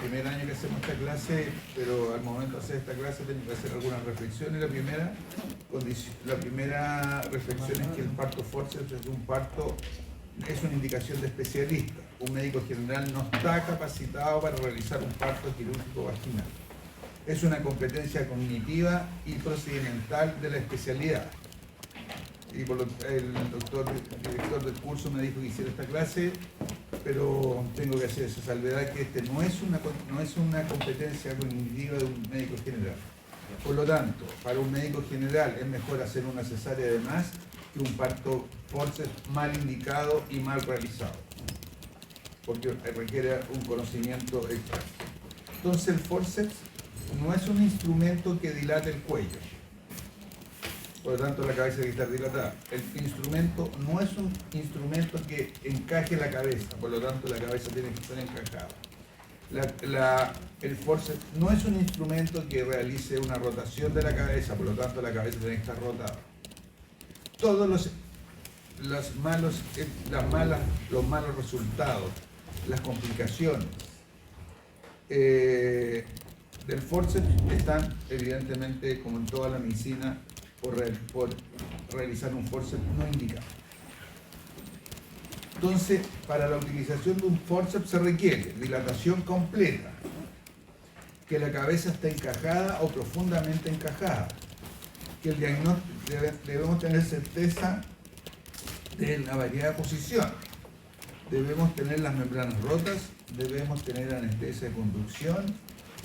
primer año que hacemos esta clase, pero al momento de hacer esta clase tengo que hacer algunas reflexiones. La primera reflexión es que el parto forceps es un parto, es una indicación de especialista. Un médico general no está capacitado para realizar un parto quirúrgico vaginal. Es una competencia cognitiva y procedimental de la especialidad. Y el director del curso me dijo que hiciera esta clase, pero tengo que hacer esa salvedad que no es una competencia cognitiva de un médico general. Por lo tanto, para un médico general es mejor hacer una cesárea de más que un parto forceps mal indicado y mal realizado, porque requiere un conocimiento extra. Entonces el forceps no es un instrumento que dilate el cuello, por lo tanto la cabeza tiene que estar dilatada. El instrumento no es un instrumento que encaje la cabeza, por lo tanto la cabeza tiene que estar encajada. El forceps no es un instrumento que realice una rotación de la cabeza, por lo tanto la cabeza tiene que estar rotada. Todos los malos resultados, las complicaciones del forceps están evidentemente, como en toda la medicina, por realizar un forceps no indicado. Entonces, para la utilización de un forceps se requiere dilatación completa, que la cabeza esté encajada o profundamente encajada, que el diagnóstico debemos tener certeza de la variedad de posición, debemos tener las membranas rotas, debemos tener anestesia de conducción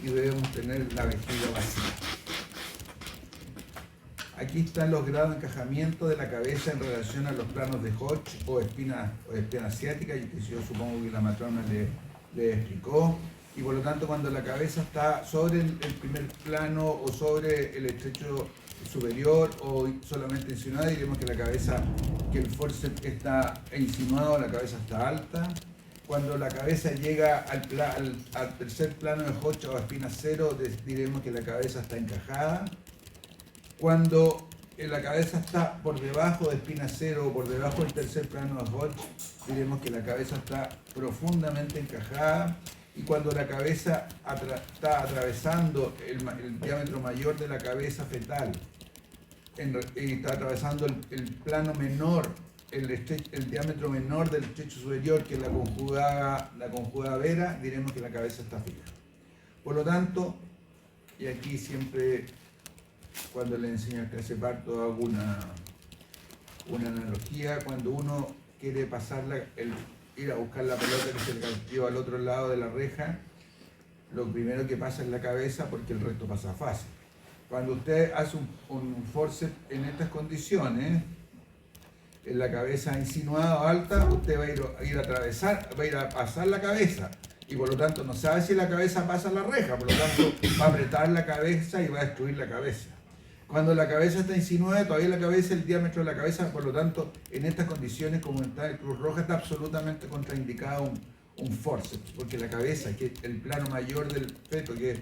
y debemos tener la vejiga vacía. Aquí están los grados de encajamiento de la cabeza en relación a los planos de Hodge o espina asiática, y que yo supongo que la matrona le explicó. Y por lo tanto, cuando la cabeza está sobre el primer plano o sobre el estrecho superior o solamente insinuada, diremos que el forceps está insinuado, la cabeza está alta. Cuando la cabeza llega al tercer plano de Hodge o espina cero, diremos que la cabeza está encajada. Cuando la cabeza está por debajo de espina cero o por debajo del tercer plano de Hodge, diremos que la cabeza está profundamente encajada. Y cuando la cabeza está atravesando el diámetro mayor de la cabeza fetal, y está atravesando el plano menor, el diámetro menor del estrecho superior, que es la conjugada vera, diremos que la cabeza está fija. Por lo tanto, y aquí siempre, cuando le enseño el clase parto, hago una analogía. Cuando uno quiere ir a buscar la pelota que se le cayó al otro lado de la reja, lo primero que pasa es la cabeza, porque el resto pasa fácil. Cuando usted hace un forceps en estas condiciones, en la cabeza insinuada o alta, usted va a ir a pasar la cabeza, y por lo tanto no sabe si la cabeza pasa la reja, por lo tanto va a apretar la cabeza y va a destruir la cabeza. Cuando la cabeza está insinuada, todavía el diámetro de la cabeza, por lo tanto, en estas condiciones, como está el Cruz Roja, está absolutamente contraindicado un forceps, porque la cabeza, que es el plano mayor del feto, que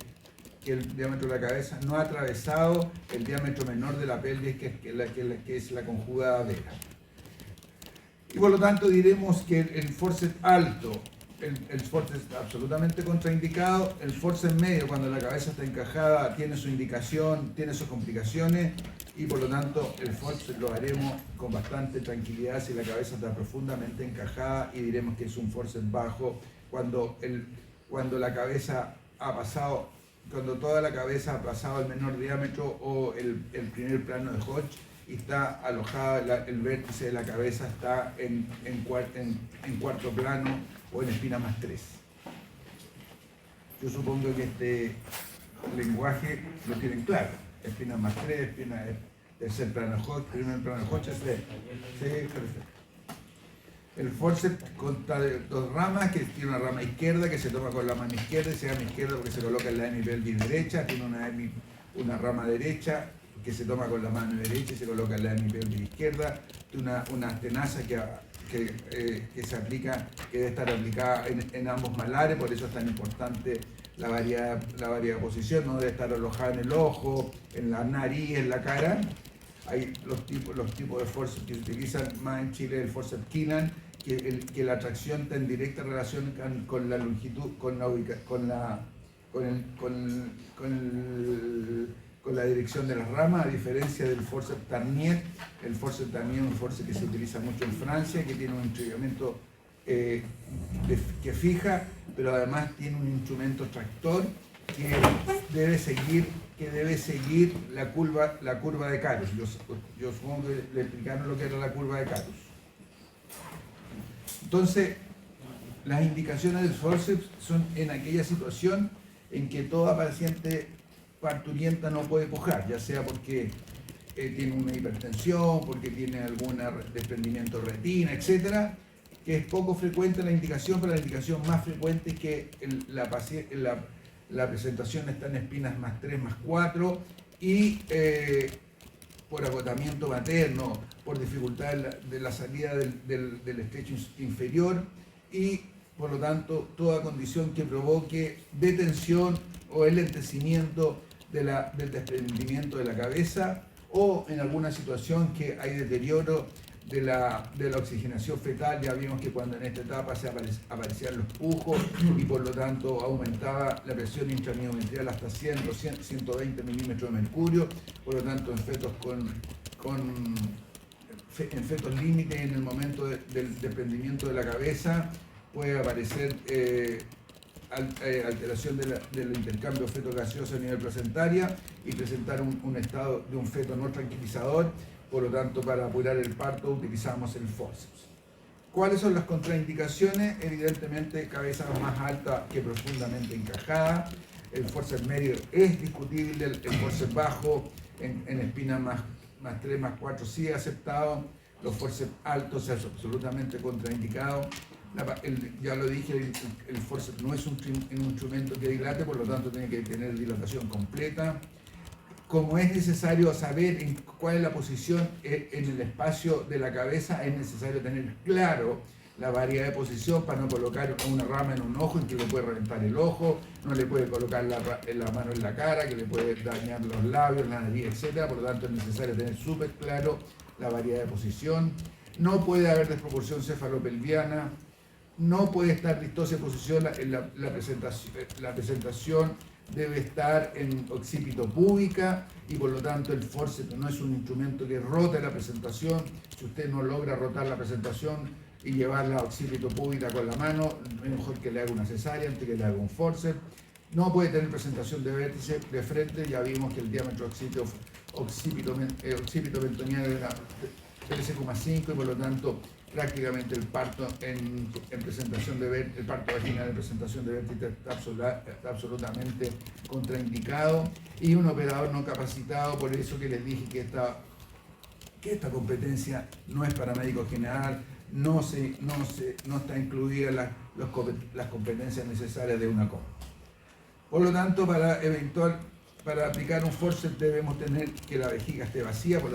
el diámetro de la cabeza, no ha atravesado el diámetro menor de la pelvis, que es la conjugada vera. Y por lo tanto diremos que el forceps alto, el forceps está absolutamente contraindicado. El forceps medio, cuando la cabeza está encajada, tiene su indicación, tiene sus complicaciones, y por lo tanto el forceps lo haremos con bastante tranquilidad si la cabeza está profundamente encajada, y diremos que es un forceps bajo cuando la cabeza ha pasado, cuando toda la cabeza ha pasado el menor diámetro o el primer plano de Hodge, y está alojada, el vértice de la cabeza está en cuarto plano o en espina más 3. Yo supongo que este lenguaje lo tienen claro. Espina más 3, espina tercer plano de Hodge, primer plano de Hodge, sí, perfecto. El forceps consta de dos ramas, que tiene una rama izquierda que se toma con la mano izquierda, y se llama izquierda porque se coloca en la hemipelvis derecha. Tiene una rama derecha que se toma con la mano derecha y se coloca en la hemipelvis izquierda. Tiene una tenaza que se aplica, que debe estar aplicada en ambos malares, por eso es tan importante la variedad de posición. No debe estar alojada en el ojo, en la nariz, en la cara. Hay los tipos de forceps que se utilizan más en Chile, el forceps Kinan que la tracción está en directa relación con la longitud, con la dirección de las ramas, a diferencia del forceps Tarnier. El forceps Tarnier es un forceps que se utiliza mucho en Francia, que tiene un instrumento que fija, pero además tiene un instrumento tractor que debe seguir la curva de Carus. Yo supongo que le explicaron lo que era la curva de Carus. Entonces, las indicaciones del forceps son en aquella situación en que toda paciente parturienta no puede pujar, ya sea porque tiene una hipertensión, porque tiene algún desprendimiento de retina, etcétera, que es poco frecuente la indicación, pero la indicación más frecuente es que la presentación está en espinas más 3, más 4 y por agotamiento materno, por dificultad de la salida del estrecho inferior y por lo tanto toda condición que provoque detención o enlentecimiento del desprendimiento de la cabeza o en alguna situación que hay deterioro de la oxigenación fetal. Ya vimos que cuando en esta etapa se aparecían los pujos y por lo tanto aumentaba la presión intramiometrial hasta 120 milímetros de mercurio, por lo tanto en fetos límite en el momento del desprendimiento de la cabeza puede aparecer alteración del intercambio feto-gaseoso a nivel placentaria y presentar un estado de un feto no tranquilizador. Por lo tanto, para apurar el parto utilizamos el forceps. ¿Cuáles son las contraindicaciones? Evidentemente, cabeza más alta que profundamente encajada. El forceps medio es discutible, el forceps bajo en espina más 3, más 4 sí aceptado. Los forceps altos es absolutamente contraindicado. Ya lo dije, el forceps no es un instrumento que dilate, por lo tanto tiene que tener dilatación completa. Como es necesario saber cuál es la posición en el espacio de la cabeza, es necesario tener claro la variedad de posición para no colocar una rama en un ojo en que le puede reventar el ojo, no le puede colocar la mano en la cara, que le puede dañar los labios, la nariz, etc. Por lo tanto es necesario tener súper claro la variedad de posición. No puede haber desproporción cefalopelviana, no puede estar distosia de posición en la presentación debe estar en occipito púbica y por lo tanto el forceps no es un instrumento que rote la presentación. Si usted no logra rotar la presentación y llevarla a occipito púbica con la mano, es mejor que le haga una cesárea antes que le haga un forceps. No puede tener presentación de vértice de frente, ya vimos que el diámetro occipito-mentoniano era 13,5 y por lo tanto prácticamente el parto el parto vaginal en presentación de vértice está absolutamente contraindicado y un operador no capacitado. Por eso que les dije que esta competencia no es para médico general, no está incluida las competencias necesarias de una COM. Por lo tanto, para aplicar un forceps debemos tener que la vejiga esté vacía, por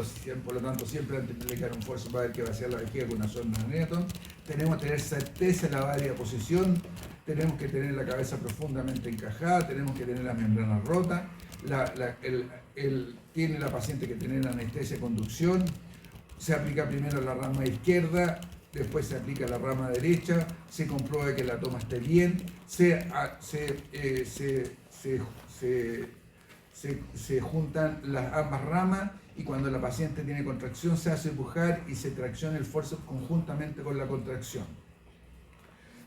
lo tanto siempre antes de aplicar un forceps va a haber que vaciar la vejiga con una sonda de Newton. Tenemos que tener certeza en la válida posición, tenemos que tener la cabeza profundamente encajada, tenemos que tener la membrana rota, tiene la paciente que tener anestesia de conducción, se aplica primero la rama izquierda, después se aplica la rama derecha, se comprueba que la toma esté bien, se juntan ambas ramas y cuando la paciente tiene contracción se hace pujar y se tracciona el forceps conjuntamente con la contracción.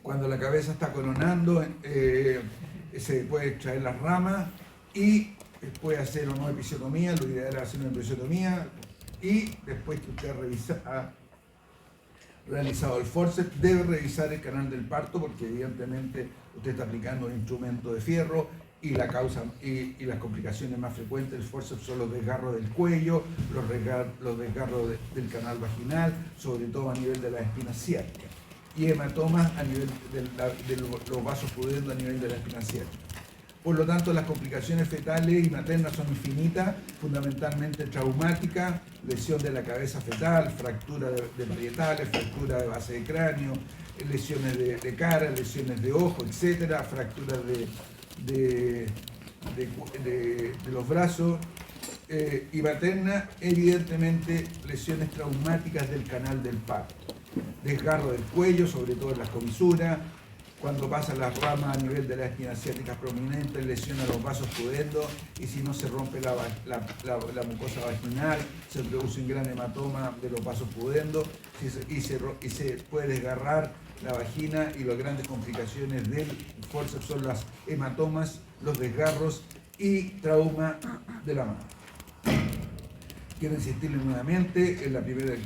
Cuando la cabeza está coronando se puede extraer las ramas y puede hacer o no episiotomía, lo ideal es hacer una episiotomía y después que usted ha realizado el forceps debe revisar el canal del parto porque evidentemente usted está aplicando un instrumento de fierro y la causa y las complicaciones más frecuentes del forceps son los desgarros del cuello, los desgarros del canal vaginal, sobre todo a nivel de la espina ciática, y hematomas a nivel de los vasos pudendos a nivel de la espina ciática. Por lo tanto, las complicaciones fetales y maternas son infinitas, fundamentalmente traumáticas, lesión de la cabeza fetal, fractura de parietales, fractura de base de cráneo, lesiones de cara, lesiones de ojo, etcétera, fracturas de los brazos y materna, evidentemente lesiones traumáticas del canal del parto. desgarro del cuello, sobre todo en las comisuras, cuando pasan las ramas a nivel de las espinas ciáticas prominentes, lesiona los vasos pudendos, y si no se rompe la mucosa vaginal, se produce un gran hematoma de los vasos pudendos, y se puede desgarrar la vagina, y las grandes complicaciones del forceps son las hematomas, los desgarros y trauma de la mano. Quiero insistirle nuevamente en la primera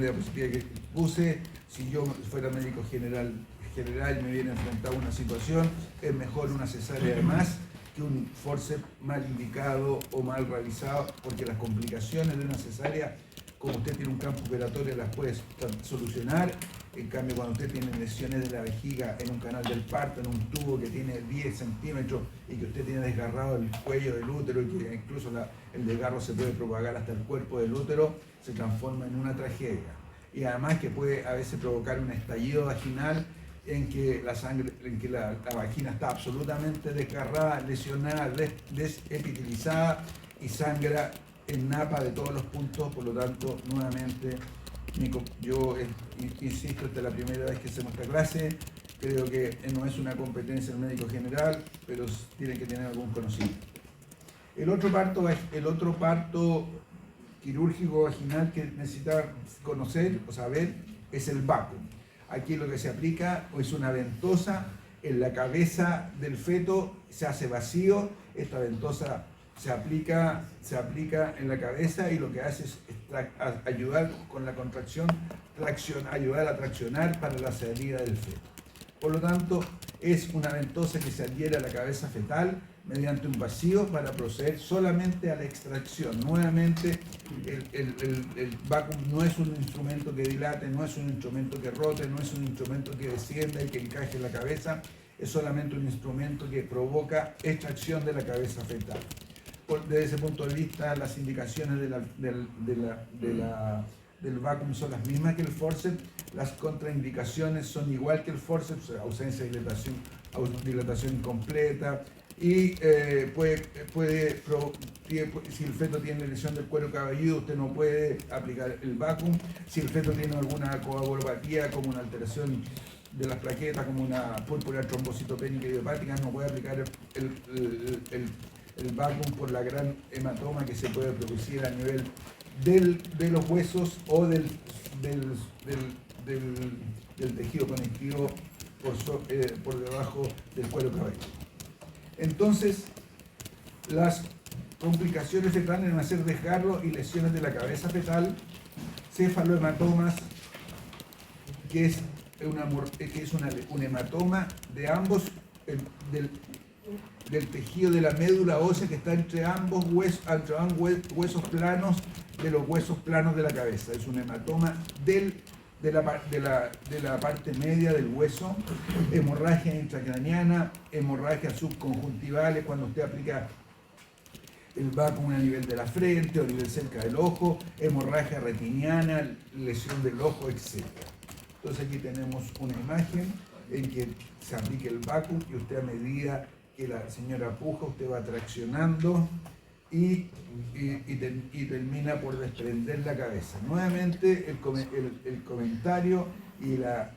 diapositiva que puse. Si yo fuera médico general y me viene enfrentado a una situación, es mejor una cesárea de más que un forceps mal indicado o mal realizado, porque las complicaciones de una cesárea, como usted tiene un campo operatorio, las puede solucionar. En cambio, cuando usted tiene lesiones de la vejiga en un canal del parto, en un tubo que tiene 10 centímetros y que usted tiene desgarrado el cuello del útero, y que incluso el desgarro se puede propagar hasta el cuerpo del útero, se transforma en una tragedia. Y además que puede a veces provocar un estallido vaginal en que la vagina está absolutamente desgarrada, lesionada, desepitilizada, y sangra en napa de todos los puntos. Por lo tanto, nuevamente, yo insisto, esta es la primera vez que hacemos esta clase. Creo que no es una competencia del médico general, pero tiene que tener algún conocimiento. El otro parto quirúrgico vaginal que necesita conocer o saber es el vacuum. Aquí lo que se aplica es una ventosa en la cabeza del feto, se hace vacío, esta ventosa se aplica en la cabeza, y lo que hace es ayudar con la contracción, ayudar a traccionar para la salida del feto. Por lo tanto, es una ventosa que se adhiere a la cabeza fetal mediante un vacío para proceder solamente a la extracción. Nuevamente, el vacuum no es un instrumento que dilate, no es un instrumento que rote, no es un instrumento que descienda y que encaje en la cabeza, es solamente un instrumento que provoca extracción de la cabeza fetal. Desde ese punto de vista, las indicaciones del vacuum son las mismas que el forceps. Las contraindicaciones son igual que el forceps: ausencia de dilatación incompleta, y si el feto tiene lesión del cuero cabelludo, usted no puede aplicar el vacuum. Si el feto tiene alguna coagulopatía, como una alteración de las plaquetas, como una púrpura trombocitopénica idiopática, no puede aplicar el vacuum por la gran hematoma que se puede producir a nivel de los huesos o del tejido conectivo por debajo del cuero cabelludo. Entonces, las complicaciones fetales van a ser desgarro y lesiones de la cabeza fetal, cefalohematomas, que es un hematoma de ambos, del tejido de la médula ósea que está entre ambos huesos planos, de los huesos planos de la cabeza. Es un hematoma de la parte media del hueso. Hemorragia intracraniana, hemorragia subconjuntivales cuando usted aplica el vacuum a nivel de la frente o a nivel cerca del ojo, hemorragia retiniana, lesión del ojo, etc. Entonces aquí tenemos una imagen en que se aplica el vacuum, y usted, a medida que la señora puja, usted va traccionando y termina por desprender la cabeza. Nuevamente el comentario y lo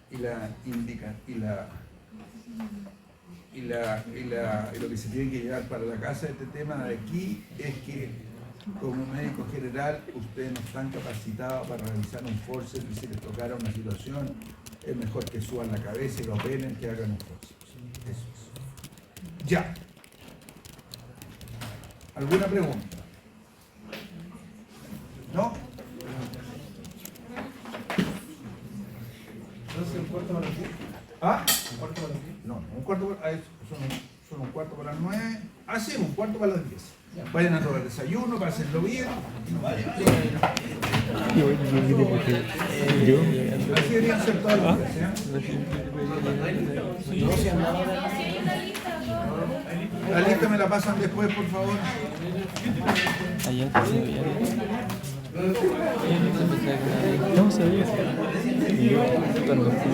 que se tiene que llevar para la casa de este tema de aquí es que, como médico general, ustedes no están capacitados para realizar un forceps, y si les tocara una situación, es mejor que suban la cabeza y lo operen que hagan un forceps. Eso es. Ya. ¿Alguna pregunta? ¿No? Entonces, ¿un cuarto para las 10? ¿Ah? ¿Un cuarto para las 10? No, un cuarto para... son un cuarto para las 9. Ah, sí, un cuarto para las 10. Vayan a tomar desayuno, pásenlo bien. Así deberían ser todos los días, La lista me la pasan después, por favor. Allá te se veía. No sabía. Y yo cuando fui